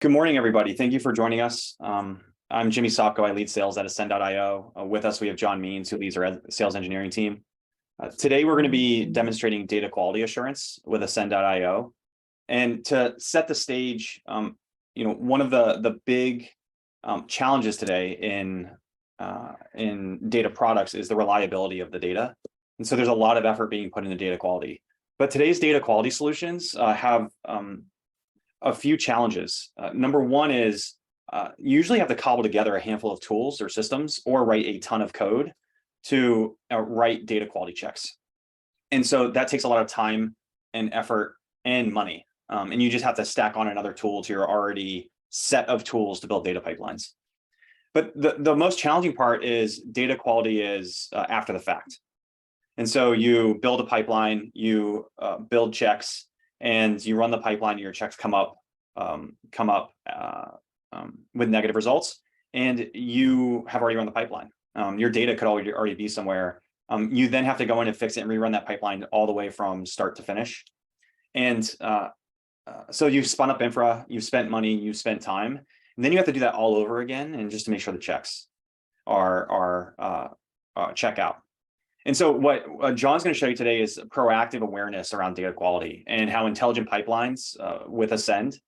Good morning, everybody. Thank you for joining us. I'm Jimmy Sopko. I lead sales at Ascend.io. With us, we have John Means, who leads our sales engineering team. Today, we're going to be demonstrating data quality assurance with Ascend.io. And to set the stage, one of the big challenges today in data products is the reliability of the data. And so there's a lot of effort being put into data quality. But today's data quality solutions have a few challenges. Number one is you usually have to cobble together a handful of tools or systems or write a ton of code to write data quality checks. And so that takes a lot of time and effort and money. And you just have to stack on another tool to your already set of tools to build data pipelines. But the most challenging part is data quality is after the fact. And so you build a pipeline, you build checks, and you run the pipeline, and your checks come up with negative results, and you have already run the pipeline. Your data could already be somewhere. You then have to go in and fix it and rerun that pipeline all the way from start to finish. And so you've spun up infra, you've spent money, you've spent time, and then you have to do that all over again, and just to make sure the checks are check out. And so what John's going to show you today is proactive awareness around data quality and how intelligent pipelines with Ascend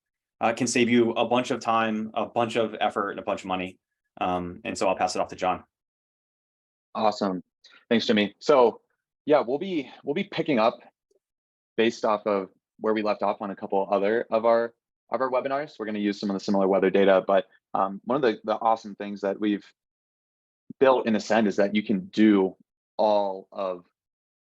can save you a bunch of time, a bunch of effort, and a bunch of money. And so I'll pass it off to John. Awesome. Thanks, Jimmy. So yeah, we'll be picking up based off of where we left off on a couple other of our webinars. We're going to use some of the similar weather data, but one of the awesome things that we've built in Ascend is that you can do all of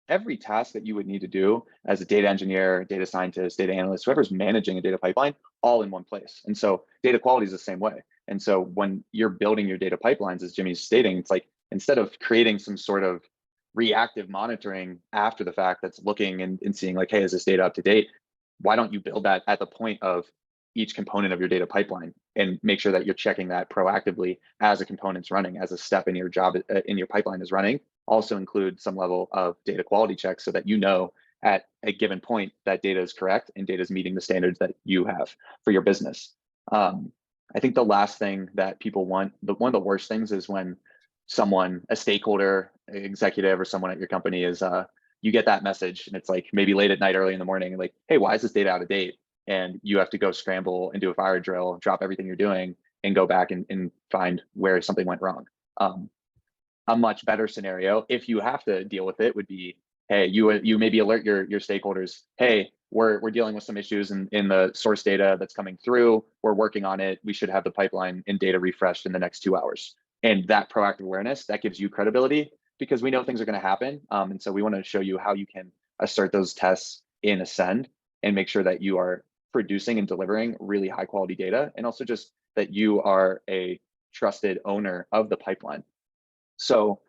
every task that you would need to do as a data engineer, data scientist, data analyst, whoever's managing a data pipeline, all in one place. And so data quality is the same way. And so when you're building your data pipelines, as Jimmy's stating, it's like, instead of creating some sort of reactive monitoring after the fact that's looking and seeing like, hey, is this data up to date? Why don't you build that at the point of each component of your data pipeline and make sure that you're checking that proactively as a component's running, as a step in your job in your pipeline is running. Also include some level of data quality checks so that you know at a given point that data is correct and data is meeting the standards that you have for your business. I think the last thing that people want, one of the worst things is when someone, a stakeholder, executive, or someone at your company is, you get that message and it's like maybe late at night, early in the morning, like, hey, why is this data out of date? And you have to go scramble and do a fire drill, drop everything you're doing and go back and find where something went wrong. A much better scenario, if you have to deal with it, would be, hey, you maybe alert your stakeholders, hey, we're dealing with some issues in the source data that's coming through. We're working on it. We should have the pipeline and data refreshed in the next 2 hours. And that proactive awareness, that gives you credibility because we know things are going to happen. And so we want to show you how you can assert those tests in Ascend and make sure that you are producing and delivering really high quality data, and also just that you are a trusted owner of the pipeline. So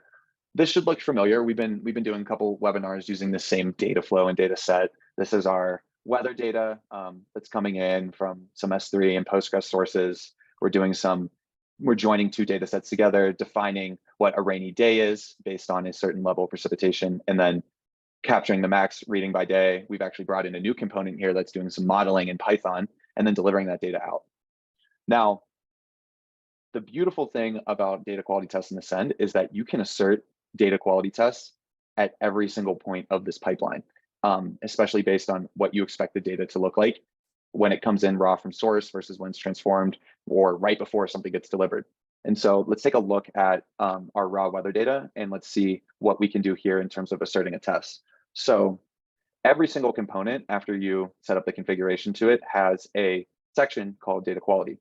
this should look familiar. We've been doing a couple webinars using the same data flow and data set. This is our weather data that's coming in from some S3 and Postgres sources. We're joining two data sets together, defining what a rainy day is based on a certain level of precipitation, and then capturing the max reading by day. We've actually brought in a new component here that's doing some modeling in Python and then delivering that data out. Now, the beautiful thing about data quality tests in Ascend is that you can assert data quality tests at every single point of this pipeline, especially based on what you expect the data to look like when it comes in raw from source versus when it's transformed or right before something gets delivered. And so let's take a look at our raw weather data and let's see what we can do here in terms of asserting a test. So every single component, after you set up the configuration to it, has a section called data quality.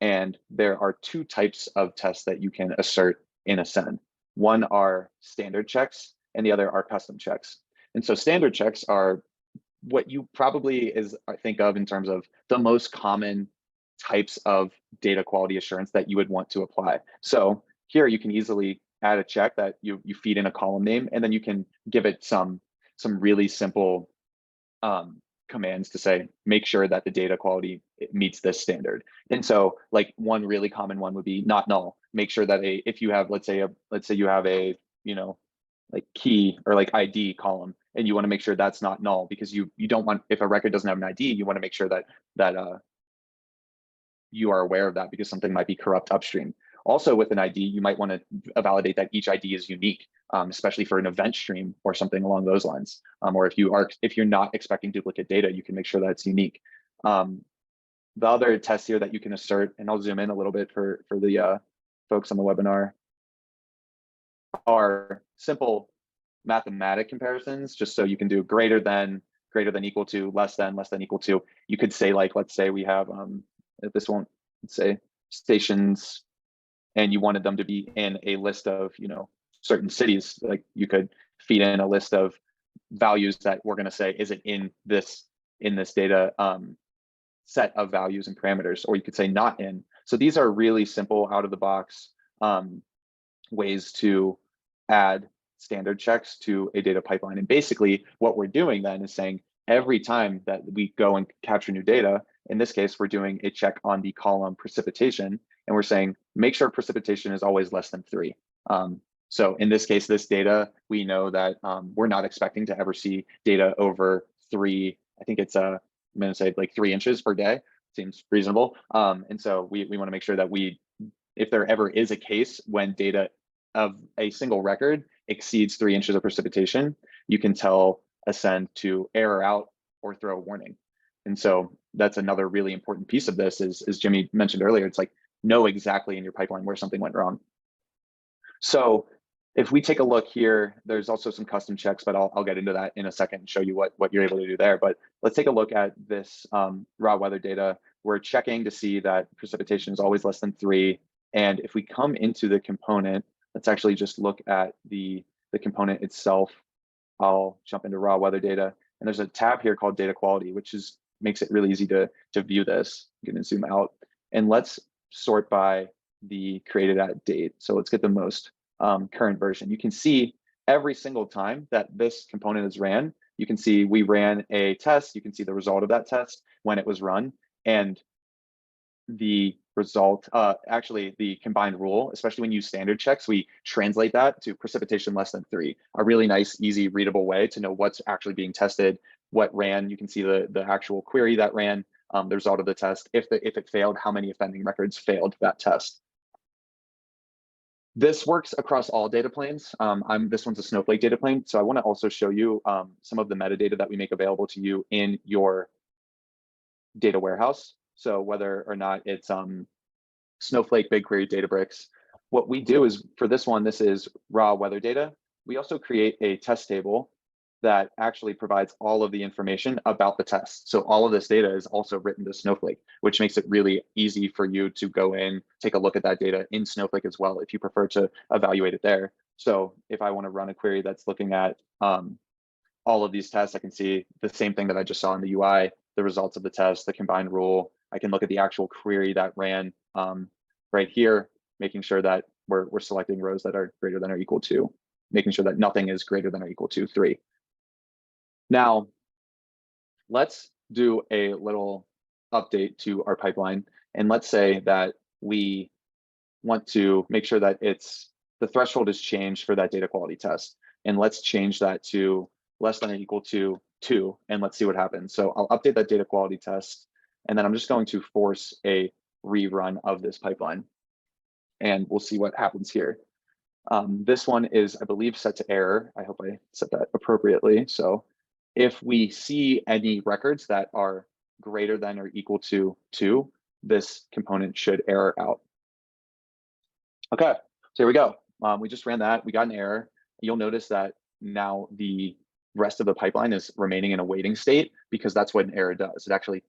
And there are two types of tests that you can assert in Ascend. One are standard checks and the other are custom checks. And so standard checks are what you probably think of in terms of the most common types of data quality assurance that you would want to apply. So here you can easily add a check that you feed in a column name, and then you can give it some really simple commands to say, make sure that the data quality meets this standard. And so like one really common one would be not null. Make sure that if you have, let's say you have a, like key or like ID column, and you want to make sure that's not null, because you don't want, if a record doesn't have an ID, you want to make sure that you are aware of that because something might be corrupt upstream. Also with an ID, you might want to validate that each ID is unique, especially for an event stream or something along those lines. Or if you're not expecting duplicate data, you can make sure that it's unique. The other test here that you can assert, and I'll zoom in a little bit for the folks on the webinar, are simple mathematic comparisons, just so you can do greater than equal to, less than equal to. You could say, like, let's say we have this won't say stations, and you wanted them to be in a list of, you know, certain cities. Like you could feed in a list of values that we're going to say, is it in this data set of values and parameters, or you could say not in. So these are really simple out of the box ways to add standard checks to a data pipeline. And basically what we're doing then is saying every time that we go and capture new data, in this case, we're doing a check on the column precipitation, and we're saying, make sure precipitation is always less than 3. So in this case, this data, we know that we're not expecting to ever see data over 3. I think it's I'm going to say like 3 inches per day. Seems reasonable. And so we want to make sure that if there ever is a case when data of a single record exceeds 3 inches of precipitation, you can tell Ascend to error out or throw a warning. And so that's another really important piece of this is, as Jimmy mentioned earlier, it's like know exactly in your pipeline where something went wrong. So if we take a look here, there's also some custom checks, but I'll get into that in a second and show you what you're able to do there. But let's take a look at this raw weather data. We're checking to see that precipitation is always less than 3. And if we come into the component, let's actually just look at the component itself. I'll jump into raw weather data, and there's a tab here called data quality, which makes it really easy to view this. You can zoom out, and let's sort by the created at date. So let's get the most current version. You can see every single time that this component is ran, you can see we ran a test. You can see the result of that test when it was run, and the result, actually the combined rule, especially when you use standard checks, we translate that to precipitation less than 3, a really nice, easy, readable way to know what's actually being tested, what ran. You can see the actual query that ran, the result of the test. If it failed, how many offending records failed that test. This works across all data planes. This one's a Snowflake data plane. So I want to also show you some of the metadata that we make available to you in your data warehouse. So whether or not it's Snowflake, BigQuery, Databricks, what we do is for this one, this is raw weather data. We also create a test table that actually provides all of the information about the test. So all of this data is also written to Snowflake, which makes it really easy for you to go in, take a look at that data in Snowflake as well, if you prefer to evaluate it there. So if I want to run a query that's looking at all of these tests, I can see the same thing that I just saw in the UI, the results of the test, the combined rule. I can look at the actual query that ran right here, making sure that we're selecting rows that are greater than or equal to, making sure that nothing is greater than or equal to 3. Now, let's do a little update to our pipeline. And let's say that we want to make sure that the threshold is changed for that data quality test. And let's change that to less than or equal to 2, and let's see what happens. So I'll update that data quality test, and then I'm just going to force a rerun of this pipeline, and we'll see what happens here. This one is, I believe, set to error. I hope I set that appropriately. So if we see any records that are greater than or equal to 2, this component should error out. Okay, so here we go. We just ran that, we got an error. You'll notice that now the rest of the pipeline is remaining in a waiting state, because that's what an error does. It actually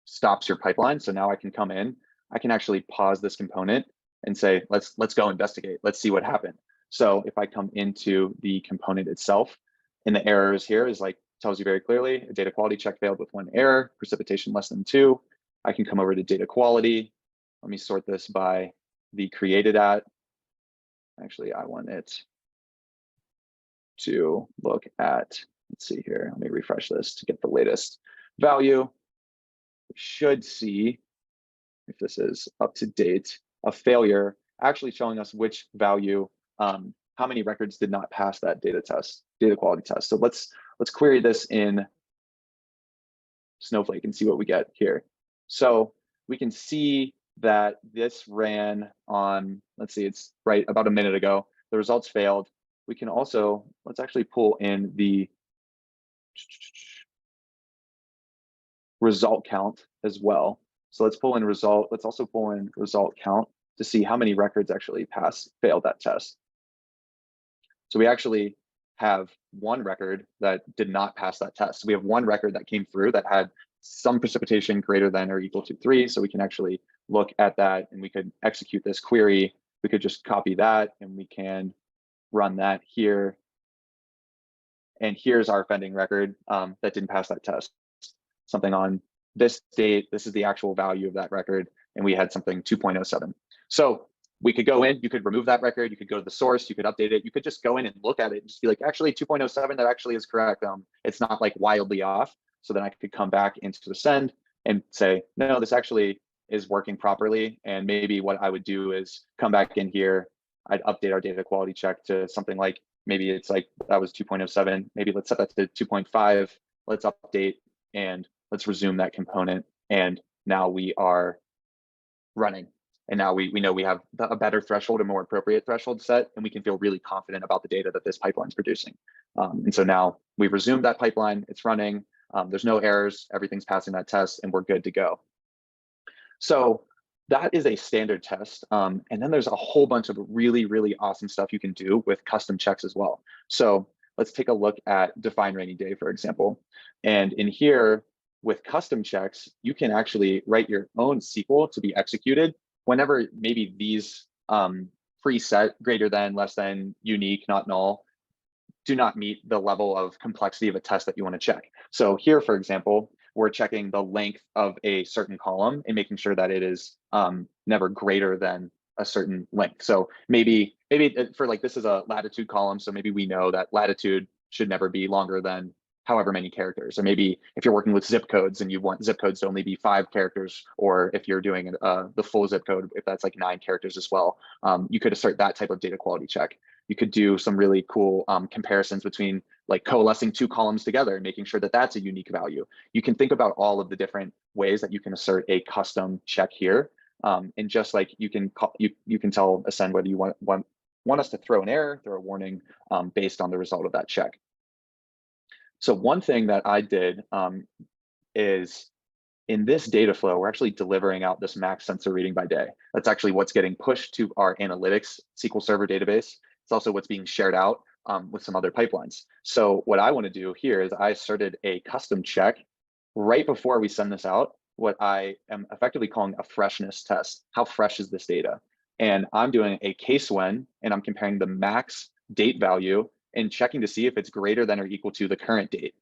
stops your pipeline. So now I can come in, I can actually pause this component and say, let's go investigate. Let's see what happened. So if I come into the component itself, and the errors here is like, tells you very clearly, a data quality check failed with 1 error, precipitation less than 2. I can come over to data quality. Let me sort this by the created at. Actually, I want it to look at, let's see here, let me refresh this to get the latest value. We should see, if this is up to date, a failure actually showing us which value, how many records did not pass that data quality test. So let's query this in Snowflake and see what we get here. So we can see that this ran on, let's see, it's right about a minute ago. The results failed. We can also, let's actually pull in the result count as well. So let's pull in result. Let's also pull in result count to see how many records actually failed that test. So we actually have one record that did not pass that test. So we have one record that came through that had some precipitation greater than or equal to 3. So we can actually look at that and we could execute this query. We could just copy that and we can run that here. And here's our offending record that didn't pass that test. Something on this date, this is the actual value of that record, and we had something 2.07. So we could go in, you could remove that record, you could go to the source, you could update it, you could just go in and look at it and just be like, actually 2.07, that actually is correct. It's not like wildly off. So then I could come back into the send and say, no, this actually is working properly. And maybe what I would do is come back in here, I'd update our data quality check to something like, maybe it's like, that was 2.07, maybe let's set that to 2.5, let's update and let's resume that component. And now we are running. And now we know we have a better threshold, a more appropriate threshold set, and we can feel really confident about the data that this pipeline is producing. And so now we've resumed that pipeline, it's running, there's no errors, everything's passing that test, and we're good to go. So that is a standard test. And then there's a whole bunch of really, really awesome stuff you can do with custom checks as well. So let's take a look at define rainy day, for example. And in here, with custom checks, you can actually write your own SQL to be executed whenever maybe these preset greater than, less than, unique, not null, do not meet the level of complexity of a test that you want to check. So here, for example, we're checking the length of a certain column and making sure that it is never greater than a certain length. So maybe for like, this is a latitude column. So maybe we know that latitude should never be longer than however many characters. Or maybe if you're working with zip codes and you want zip codes to only be 5 characters, or if you're doing the full zip code, if that's like 9 characters as well, you could assert that type of data quality check. You could do some really cool comparisons between like coalescing 2 columns together and making sure that that's a unique value. You can think about all of the different ways that you can assert a custom check here. And just like you can tell Ascend whether you want us to throw an error, throw a warning based on the result of that check. So one thing that I did is in this data flow, we're actually delivering out this max sensor reading by day. That's actually what's getting pushed to our analytics SQL Server database. It's also what's being shared out with some other pipelines. So what I want to do here is I asserted a custom check right before we send this out, what I am effectively calling a freshness test. How fresh is this data? And I'm doing a case when, and I'm comparing the max date value and checking to see if it's greater than or equal to the current date.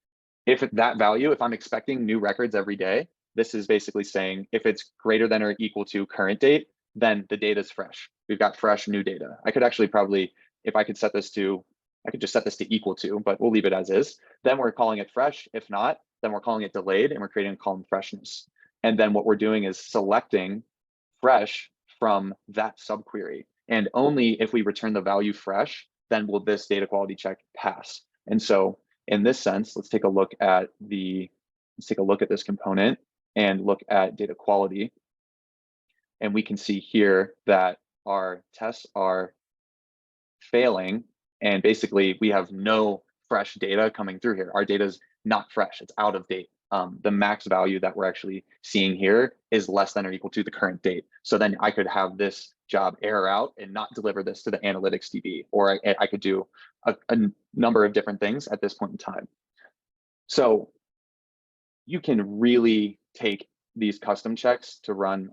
If that value, if I'm expecting new records every day, this is basically saying if it's greater than or equal to current date, then the data is fresh. We've got fresh new data. I could actually probably, if I could set this to, I could just set this to equal to, but we'll leave it as is. Then we're calling it fresh. If not, then we're calling it delayed and we're creating a column freshness. And then what we're doing is selecting fresh from that subquery. And only if we return the value fresh, then will this data quality check pass. And so in this sense, let's take a look at this component and look at data quality. And we can see here that our tests are failing. And basically we have no fresh data coming through here. Our data is not fresh, it's out of date. The max value that we're actually seeing here is less than or equal to the current date. So then I could have this job error out and not deliver this to the analytics DB, or I could do a number of different things at this point in time. So you can really take these custom checks to run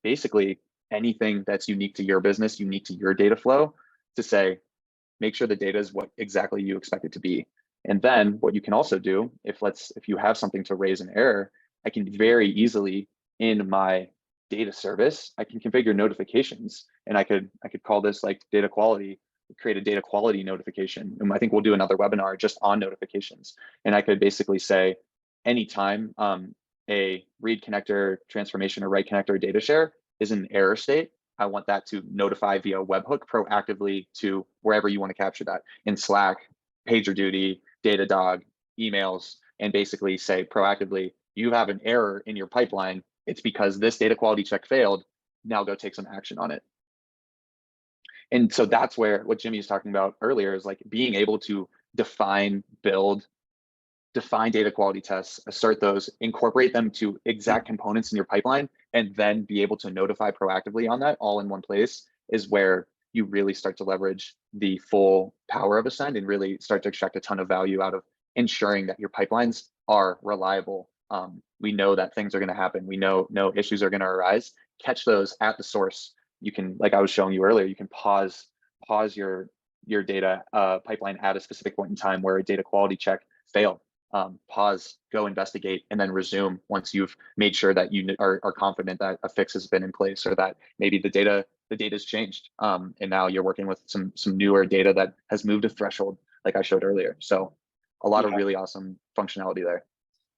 basically anything that's unique to your business, unique to your data flow, to say, make sure the data is what exactly you expect it to be. And then what you can also do, if you have something to raise an error, I can very easily in my data service, I can configure notifications, and I could call this like data quality, create a data quality notification. And I think we'll do another webinar just on notifications. And I could basically say, anytime a read connector transformation or write connector data share is in an error state, I want that to notify via webhook proactively to wherever you want to capture that, in Slack, PagerDuty, Datadog, emails, and basically say proactively, you have an error in your pipeline. It's because this data quality check failed. Now go take some action on it. And so that's where what Jimmy was talking about earlier is like being able to define data quality tests, assert those, incorporate them to exact components in your pipeline, and then be able to notify proactively on that all in one place is where you really start to leverage the full power of Ascend and really start to extract a ton of value out of ensuring that your pipelines are reliable. We know that things are going to happen. We know no issues are going to arise. Catch those at the source. You can, like I was showing you earlier, you can pause your data pipeline at a specific point in time where a data quality check failed. Pause, go investigate, and then resume once you've made sure that you are confident that a fix has been in place, or that maybe the data's changed, and now you're working with some newer data that has moved a threshold, like I showed earlier. So a lot of really awesome functionality there.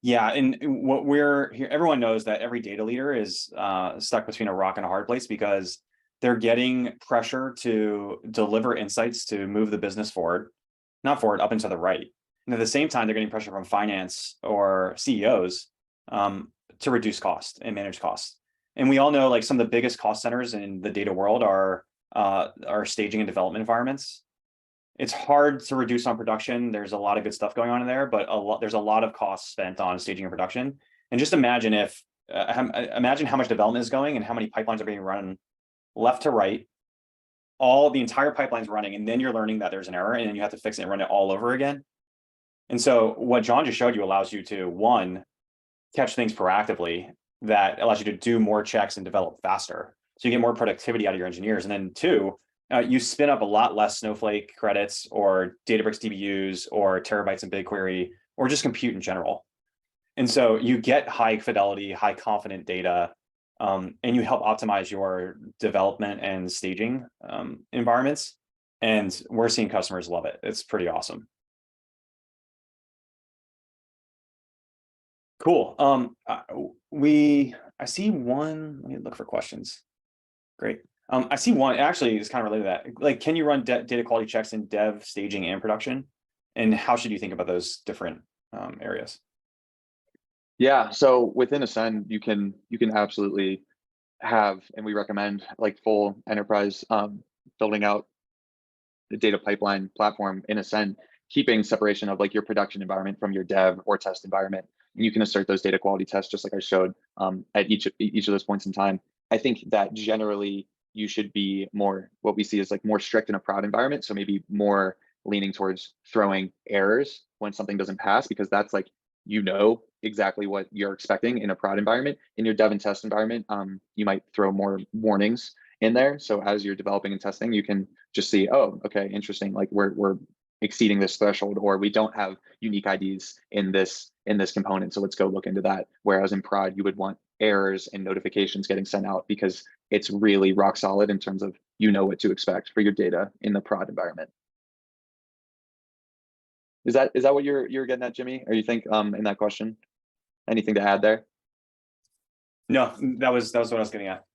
Yeah, and what we're here, everyone knows that every data leader is stuck between a rock and a hard place because they're getting pressure to deliver insights to move the business forward, not forward, up and to the right. And at the same time, they're getting pressure from finance or CEOs to reduce cost and manage costs. And we all know like some of the biggest cost centers in the data world are staging and development environments. It's hard to reduce on production. There's a lot of good stuff going on in there, but there's a lot of costs spent on staging and production. And just imagine if imagine how much development is going and how many pipelines are being run left to right. The entire pipeline's running, and then you're learning that there's an error, and then you have to fix it and run it all over again. And so what John just showed you allows you to, one, catch things proactively. That allows you to do more checks and develop faster. So you get more productivity out of your engineers. And then two, you spin up a lot less Snowflake credits or Databricks DBUs or terabytes in BigQuery or just compute in general. And so you get high fidelity, high confident data, and you help optimize your development and staging environments. And we're seeing customers love it. It's pretty awesome. Cool. I see one. Let me look for questions. Great. I see one. Actually, it's kind of related to that. Like, can you run data quality checks in dev, staging, and production? And how should you think about those different areas? Yeah. So within Ascend, you can absolutely have, and we recommend like full enterprise building out the data pipeline platform in Ascend, keeping separation of like your production environment from your dev or test environment. And you can assert those data quality tests just like I showed at each of those points in time. I think that generally you should be more, what we see is like more strict in a prod environment. So maybe more leaning towards throwing errors when something doesn't pass, because that's like, you know exactly what you're expecting in a prod environment. In your dev and test environment, you might throw more warnings in there. So as you're developing and testing, you can just see, oh, okay, interesting. Like we're exceeding this threshold, or we don't have unique IDs in this component. So let's go look into that. Whereas in prod, you would want errors and notifications getting sent out because it's really rock solid in terms of you know what to expect for your data in the prod environment. Is that what you're getting at, Jimmy? Or you think in that question? Anything to add there? No, that was what I was getting at.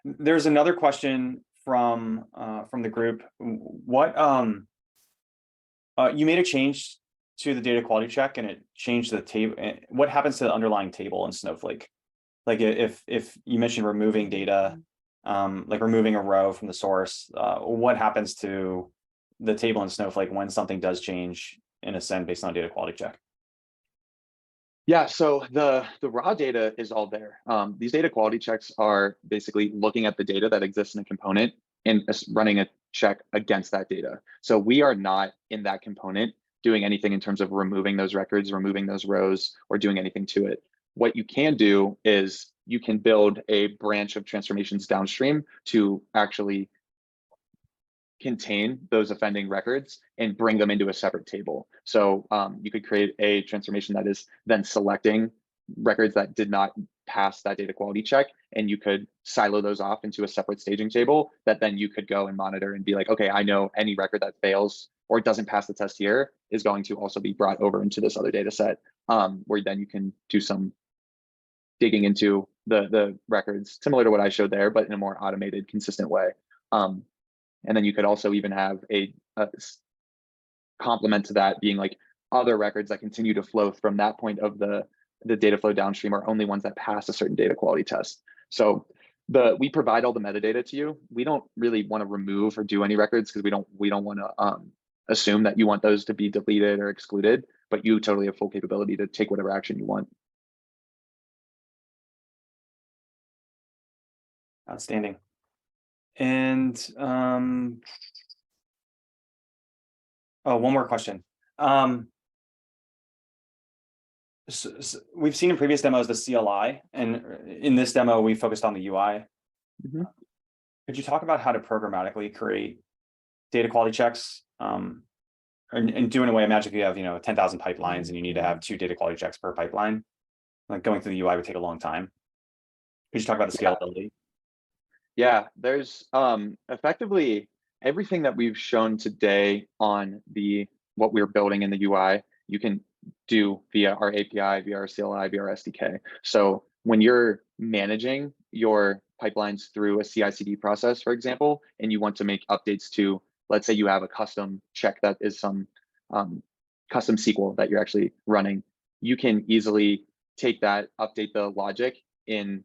There's another question from the group. What you made a change to the data quality check and it changed the table. What happens to the underlying table in Snowflake? Like if you mentioned removing data, like removing a row from the source, what happens to the table in Snowflake when something does change in Ascend based on a data quality check? Yeah, so the raw data is all there. These data quality checks are basically looking at the data that exists in a component and running a check against that data. So we are not in that component doing anything in terms of removing those records, removing those rows, or doing anything to it. What you can do is you can build a branch of transformations downstream to actually contain those offending records and bring them into a separate table. So you could create a transformation that is then selecting records that did not pass that data quality check, and you could silo those off into a separate staging table that then you could go and monitor and be like, okay, I know any record that fails or doesn't pass the test here is going to also be brought over into this other data set, where then you can do some digging into the records, similar to what I showed there, but in a more automated, consistent way. And then you could also even have a complement to that being like other records that continue to flow from that point of the data flow downstream are only ones that pass a certain data quality test. So we provide all the metadata to you. We don't really want to remove or do any records because we don't want to assume that you want those to be deleted or excluded, but you totally have full capability to take whatever action you want. Outstanding. And oh, one more question. So we've seen in previous demos the CLI, and in this demo we focused on the UI. Mhm. Could you talk about how to programmatically create data quality checks? And do in a way, imagine if you have 10,000 pipelines and you need to have 2 data quality checks per pipeline. Like going through the UI would take a long time. Could you talk about the scalability? Yeah, there's effectively everything that we've shown today on what we're building in the UI, you can do via our API, via our CLI, via our SDK. So when you're managing your pipelines through a CI/CD process, for example, and you want to make updates to, let's say you have a custom check that is some custom SQL that you're actually running, you can easily take that, update the logic in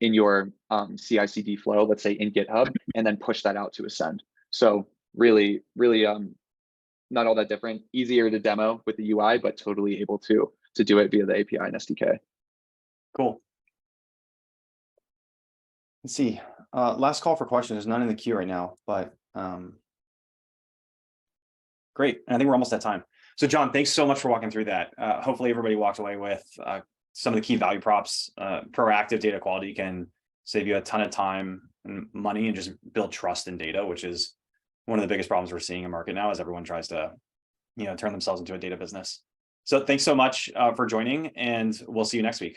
your CI/CD flow, let's say in GitHub, and then push that out to Ascend. So really, really not all that different. Easier to demo with the UI, but totally able to do it via the API and SDK. Cool. Let's see. Last call for questions. There's none in the queue right now, but great. And I think we're almost at time. So John, thanks so much for walking through that. Hopefully everybody walked away with some of the key value props. Proactive data quality can save you a ton of time and money and just build trust in data, which is one of the biggest problems we're seeing in market now as everyone tries to turn themselves into a data business. So thanks so much for joining, and we'll see you next week.